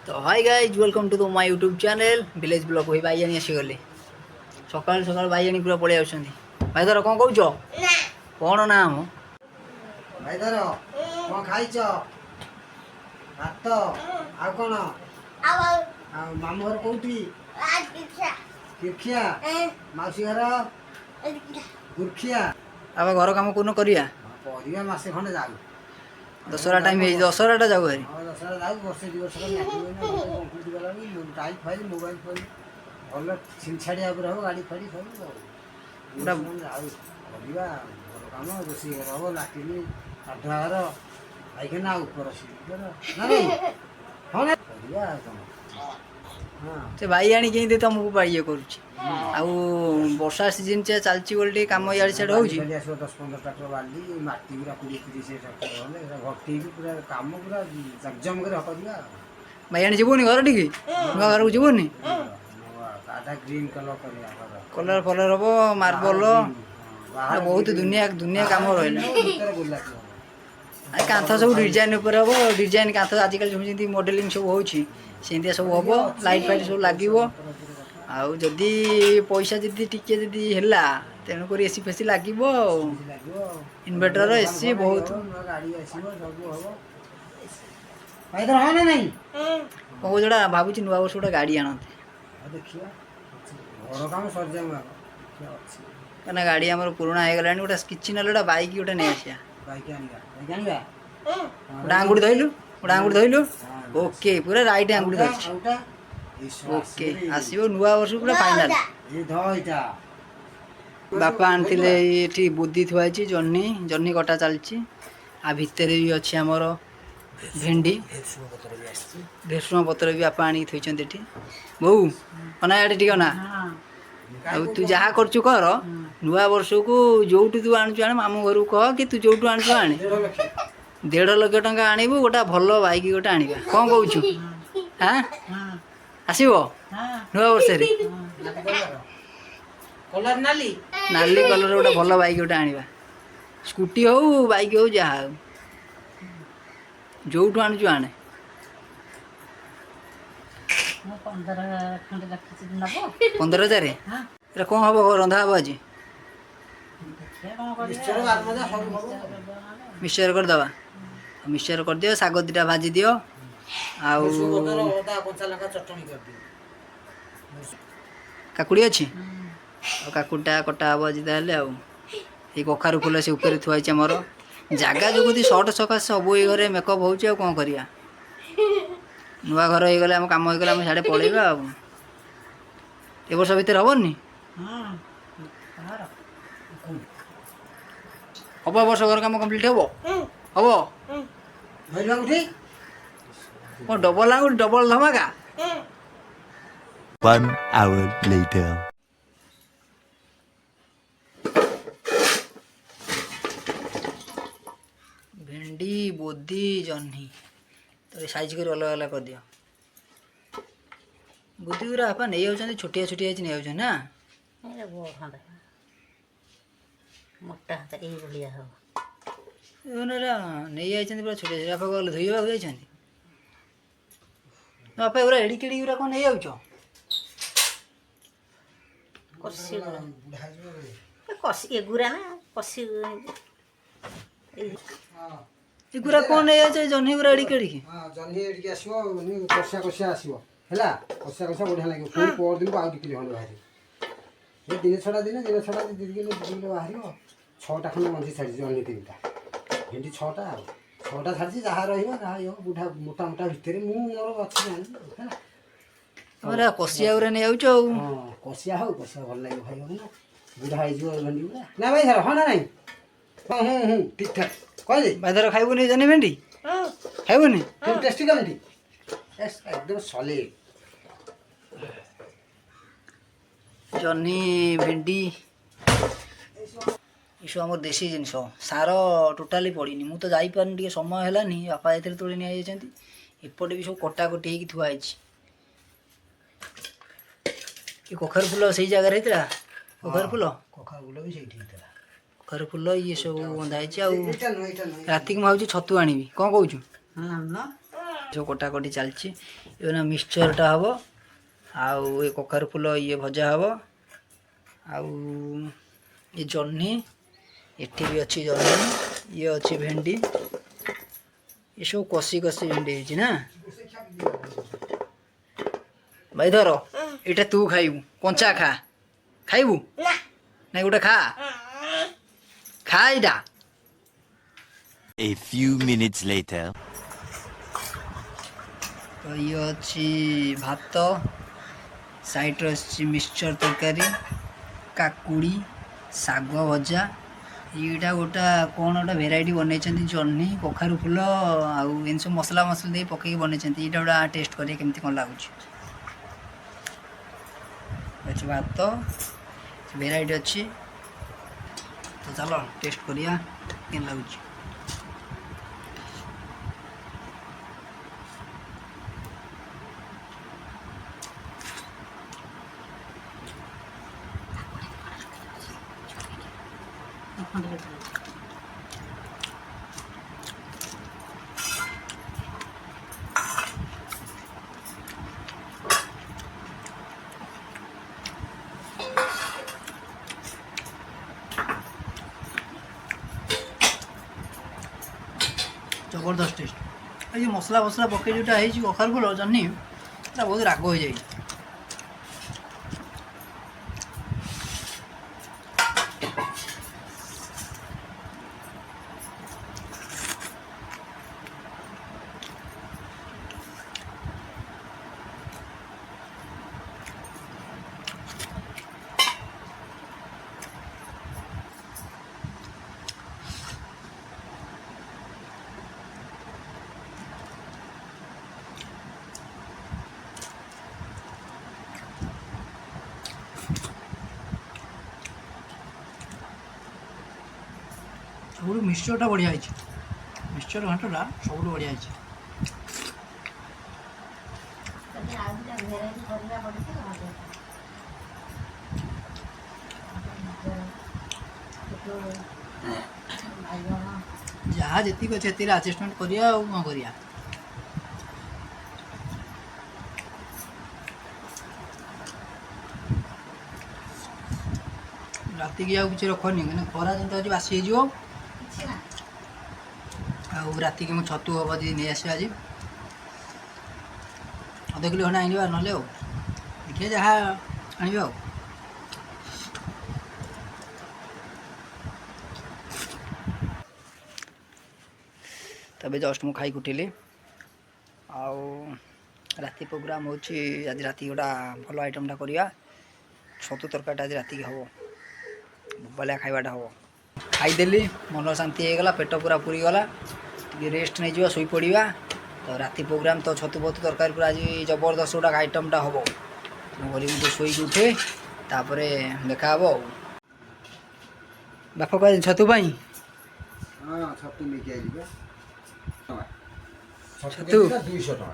तो hi guys welcome to my YouTube channel village blog भाई भाई आसीगले सकाल सकाल भाई पूरा पलि आसुँच भाई धर कौन कौच कौन ना मो भाई धर कौन खाई भात आ कौन मामू घर कौटी किरखिया मौसी घर गुरखिया अब घर कम कौन करिया परिया मासे खंडे जाऊ दशहरा टाइम दशहराटा जाऊ भाई दशहरा जाऊ वर्षे दु वर्ष कम्प्लीट गलानी टाइट फाइल मोबाइल फोन भल छिनछाड़िया हम गाड़ी फाड़ी सब पूरा जाऊ करिया घर कम रोषे घर हम लाट्रिन गाधुआ घर पाइखाना ऊपर ना करिया से भाई आनी के तुमको ये करुच्ची वर्षा सीजन चलती बोले कम इे सियाड़े हो 10-15 ट्राक्टर बाली माटी पूरा 20-30 ट्राक्टर घटी पूरा कम पूरा जगजम कर भाई आनी जीवन घर टी नुआ घर को जीवन ग्रीन कलर फलर हम मार्बल बहुत दुनिया दुनिया कम रहा कांथ सब डिजाइन हम डिजाइन कांथ आजिकल जमी मॉडलिंग सब होती सब हम लाइट फाइट सब लगे आदि पैसा जदि टिके जदि है तेणुक एसी फेसी लगे इन्वर्टर एसी बहुत जोड़ा भावुँ नुआ वर्ष गोटे गाड़ी आणते क्या गाड़ी आम पुराणा हो गला गोटे किसी ना गोटे बैक गोटे नहीं आसिया गोटे आंगुठी धरलु गोटे आंगुठी धरलु ओके पूरा राइट आंगुठी धर ओके आसो नुआ वर्ष पूरा फाइनाल बापा आनी ये बुद्धि थुआई जह्नी जह्नी कटा चलती आ भितर भी अच्छी आमर भेंडी भेसुआ पत्र भी बापा आनी थोड़ी बो अना ये टी ना तू जहाँ करचु कर नुआ वर्ष को जो तू आणु आने मामू घर को कह कि तू जो आणु आने 1.5 लाख टंका आणबू गोटे भल बैक गोटे आनिबा कौन कहूँ हाँ आसो नुआ वर्ष कलर नाली नाली कलर गोटे भल बैक गोटे आनिबा स्कूटी हो बैक हो जहाँ हो जो आणु आने 15,000 कौन हम रंधा हम आज मिक्सचर करदे मिक्सचर कर दियो साग दुटा भाजी दियो काकुड़ी अच्छी काकुड़ा कटा हम आज ये कखारु फुल से ऊपर थुआई मोर जगह जो सर्ट सकाश सब ये घरे मेकअप हो कौन करिया नुआ घर हो गले कम हो गला साढ़े पलैबा ए वर्ष भितर हेनी हम वर्ष घर कम कम्प्लीट हम हम कौन डबल आंगुठी डबल धमाका 1 hour later. भेंडी बोदी जह्नी तो साइज कर अलग अलग कर दियो बुद्धि गुरा आपा नहीं जाऊँ छोटिया छोटिया नहीं जाऊँ ना मोटा ये हम नहीं जाइए पूरा छोटे छोटे आप गले धोइबा जाइए बापा पूरा एड़ी केड़ी गुरा कौन नहीं जाऊँ कसी एगुरा ना कसी एगुरा कौन नहीं जाए जह्नी गुरा एड़ी केड़ी जह्नी एडिक आसो कषा कषा आसो है कषा कषा बढ़िया लगे पुणी पर दिन को आउ 2 किलो खंड बाहर ये दिन छड़ा दिन छड़ा 2 किलो बाहर 6टा खंड मंझी छाड़ी जह्नी 3टा भेंडी 6टा छाड़ी जहाँ रहा बुढ़ा मोटा मोटा भितर मोर अच्छी हमारा कसिया गुरा नहीं जाऊँ हाँ कषिया हो कषिया भल लगे भाई ना बुढ़ा हो भेंडी गुरा ना भाई सर हाँ ना नहीं हाँ ठीक ठाक कह भाई धर खाइबुनि जह्नी भेंडी खाइबुनि टेस्टी का भेंडी एकदम सॉलिड जह्नी भेंडी ये आम देशी जिन सार टोटाली पड़नी मुझे तो जापार टे समय है बापा जाते तोड़ नहीं एपटे भी सब कटाकटी हो थुआई ये कखारु फुल से जगार होता कखारु फुल भी सही कखारु फुल ये सब बंधाई राति को भाई छतु आनी कौन कौच जो कटाकटी चलती ये मिक्सचरटा हम आउ ये कखारु फूल ये भजा हम आउ ये जह्नी एठी भी अच्छी जह्नी ये अच्छी भेंडी ये सब कषी कषी भेंडी है ना भाई धर ये तू खाइबू कंचा खा खाइबू नहीं गोटे खा खा इटा A few minutes later. तो ये अच्छी भात साइड अच्छी मिक्सचर तरकारी काकुड़ी शाग भजा यहाँ गोटा कौन गोटा भेराइटी बनई जह्नी कखारु फूल आउ इन सब मसला मसला दे पकई बनई यहाँ गोटा टेस्ट करें केमती कौन लगुच भात भेराइटी अच्छी तो चलो टेस्ट करिया केन लगुच जबरदस्त टेस्ट ये मसला मसला पकई जोटा है कखारु फूल जह्नी बहुत राग हो जाए सब मिक्सचरटा बढ़िया है मिक्सचर घाटटा सब बढ़िया है जहाँ जी अच्छे से आडजस्टमेंट करिया कौन करिया राति की किसी रखनी क्या खरा जमी आज बासी हो राति की छतु हम नहीं आस आज अध किलो खंडे आनवा ना देखिए जहाँ आने तबे जस्ट मुझे खाई उठिली आउ राति प्रोग्राम हो आज राति गोटा भल आइटमटा करिया छतु तरकारी आज राति की हम भलिया खाइबाटा हम खाईदेली मन शांति हो गला पेट पूरा पूरी गला टे रेस्ट नहीं जावा शोई पड़ा तो राति प्रोग्राम तो छतु बहुत तरकारी पूरा आज जबरदस्त गोटा आइटमटा हम गली मुझे शोक उठे तापर देखा हम बापा कह छतु पाई छतु 200 टका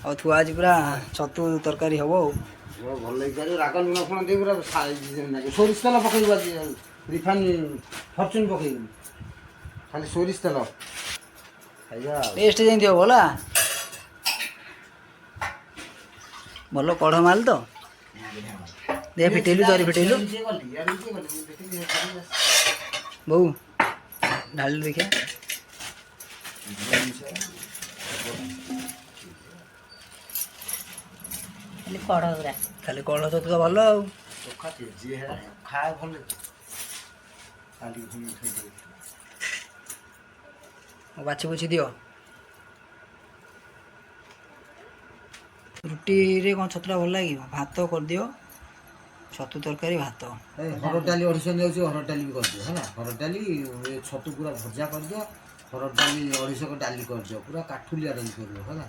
और थुआ आज पूरा छतु तरकारी हम भल लगे राग लुण फुण दे पूरा सोरिष तेल पकड़ रिफाइन फर्चुन पकड़ खाली सोरिष तेल टेस्ट जमी हो भला भल कढ़ माल तो दे फिटेलु जरी फिटेलु बहु ढाल देखिए खाली कढ़ छतु तो भल खाए भल बाछी बुछी दियो रुटी रे कौन छतुटा भल लगे भात कर दियो छतु तरकारी भात हरड़ डाली अढ़ीश जाऊँ हरड़ डाली भी कर दियो है हरड़ डाली छतु पूरा भजा कर दियो हरड़ डाली अढ़ीश डाली कर दियो पूरा काठुलिया डाली कर दियो है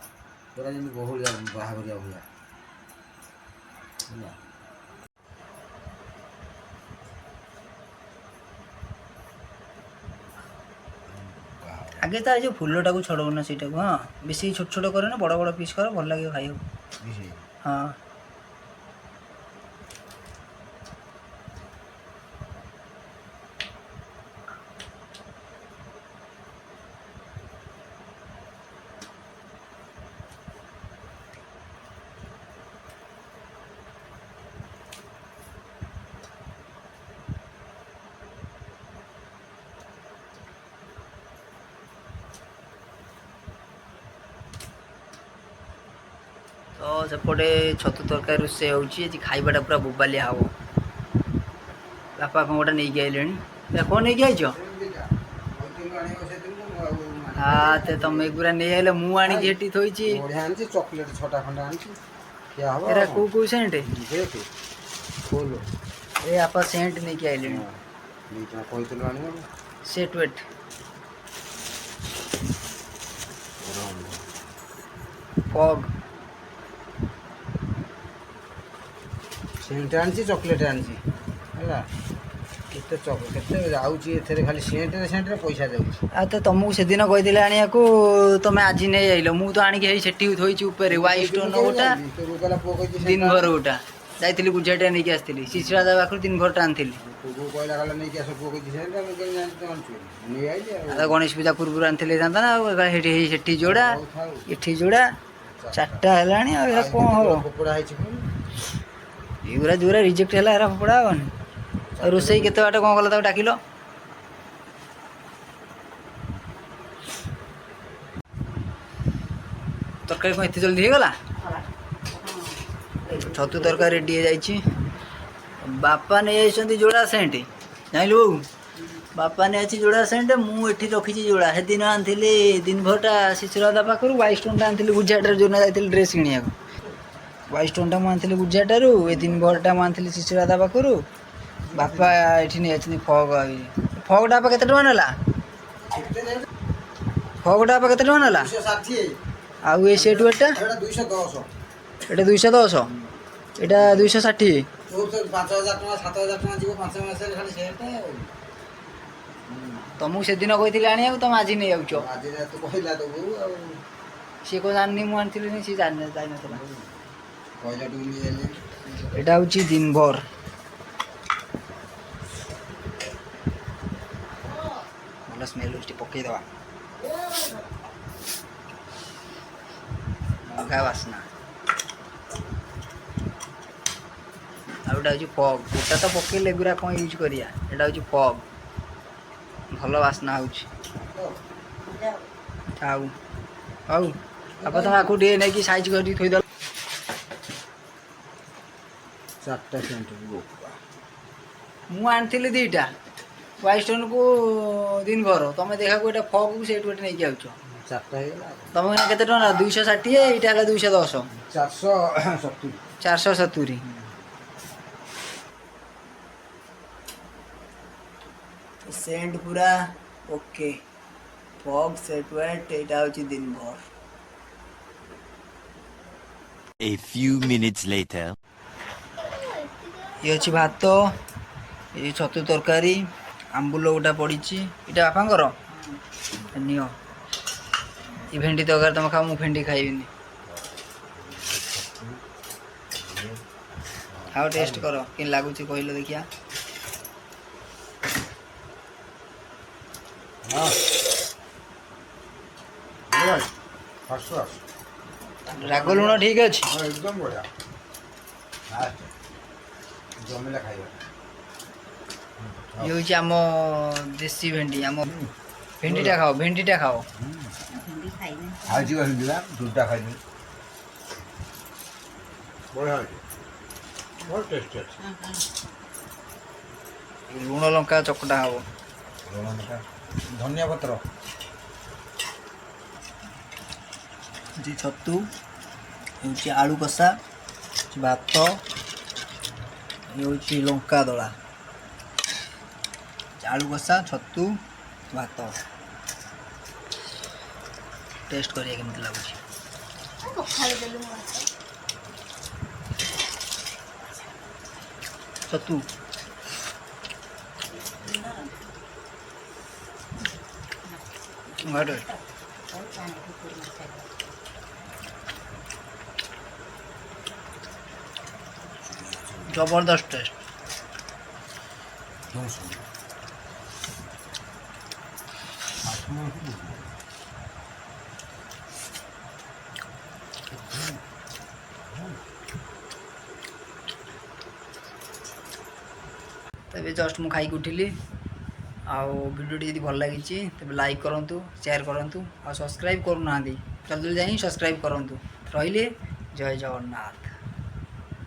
पूरा जमी बहुलिया बाहाघरिया भैया आगे तो जो फूलटा को छड़ो ना सीटा को हाँ बेसी छोट छोट करे ना बड़ बड़ पीस कर भल लगे खाई हाँ तो सेपटे छतु तरकारी रोषे होची खाइबाटा पूरा बोबालिया हम बापा कौन गोटे नहीं आइले कौन नहीं आइज हाँ तो तुम एगुरा नहीं आइल मु आनी थोड़ी बढ़िया आनी चॉकलेट 6टा खंडा आनी क्या हबो एरा को सेंट देख खोल ए आपा सेंट नहीं आइले नीचा कहतलो आनी सेट वेट फॉग सेंट आनी चॉकलेट आनी है केते केते आउची एथरे खाली सेंट रे पैसा जाउची आ तो तुमको से दिन कही आने को तुम आज नहीं आइल मु तो आणिक सेठी थोड़ी ऊपर वाइट स्टोन गोटा तो गला पो कहि दिन भर गोटा जाइली गुजाटा नहीं आसती शिशुराजा पाखु दिन भर आनी को कहला गला नहीं के पो कहि सेंट हम के जान तो आनछु नहीं आइले गणेश पूजा पूर्व आनी जाता ना सेठी जोड़ा एठी जोड़ा 4टा है कौन हम कपड़ा है युरा जोरा रिजेक्ट है फोपड़ा हेनी रोसई केते बाट कौन कला डाकिल तरकारी कौन एत जल्दी होगला छतु तरकारी रेडी हो जाइए बापा नहीं आई जोड़ा सेंट जानलु बो बापा नहीं आई जोड़ा सेंट मुझे रखी जोड़ा से दिन आनी दिन भरटा शिशुराधा पाखर वाइट स्टोन आनी गुजराट जो जाती ड्रेस किणा वाइट स्टोन टा मुझे गुजराटर ए दिन भरटा मुझे शिशुराधा पाखर बापा ये नहीं आती फग फगटा आप के ना फगटा आप के ना 260 आउ ये सेट वेटा एटा 210 এটা 210 এটা 260 तो 5000 टका 7000 टका जीव 5 मास खाली सेट तुमको से दिन कही आने तुम आज नहीं आउच आज तो कहला तो बो सी को जानी मु आनी सी जान जाई नथला कहला टू नहीं आले এটা হচ্ছে दिन भर भल स्मेल हो पकई दवा मगा बास्ना आउटा हूँ फग गोटा तो पकईले गुरा कौन यूज करिया एटा हूँ फग भल बास्ना हो आप तुम आपको टे नहीं साइज कर थोद 4टा सेंट मु आनी 2टा वाइट स्टोन को दिन भर तुम देखा को फग को सेट गोटे नहीं आउच 4टा हेला तुम के 260 एटा 210 470 470 सेंट पूरा ओके फग सेट वेट एटा हूँ दिन भर A few minutes later. ये अच्छी भात ये छतु तरकारी आंबुल गोटा पड़ी इटा बापांकर नियो ये भेंडी तरकारी तुम खाओ मु भेंडी खाइबिनी खाओ टेस्ट कर कि लगुच कहल देखिया हां फर्स्ट क्लास राग लुण ठीक अच्छे एकदम बढ़िया हां जमिला खाइबा ये हूँ आम देसी भेंडी आम भेंडीटा खाओ भेंडीटा खाओ आज हिंदीला दूटा खाइबे बढ़िया बहुत टेस्टी लुण लंका चकटा हम धनिया पत्र जी छतु हूँ आलू कषा भात ये हूँ लंका दला आलू कषा छतु भात टेस्ट करिए केमती लगुच छतु जबरदस्त टेस्ट तबे जस्ट मु खाई उठिली भिडियो यदि भल लगी तेज लाइक करूँ शेयर करूँ और सब्सक्राइब करूना जल्दी जल्दी जाए सब्सक्राइब करूँ रही ଜୟ ଜଗନ୍ନାଥ।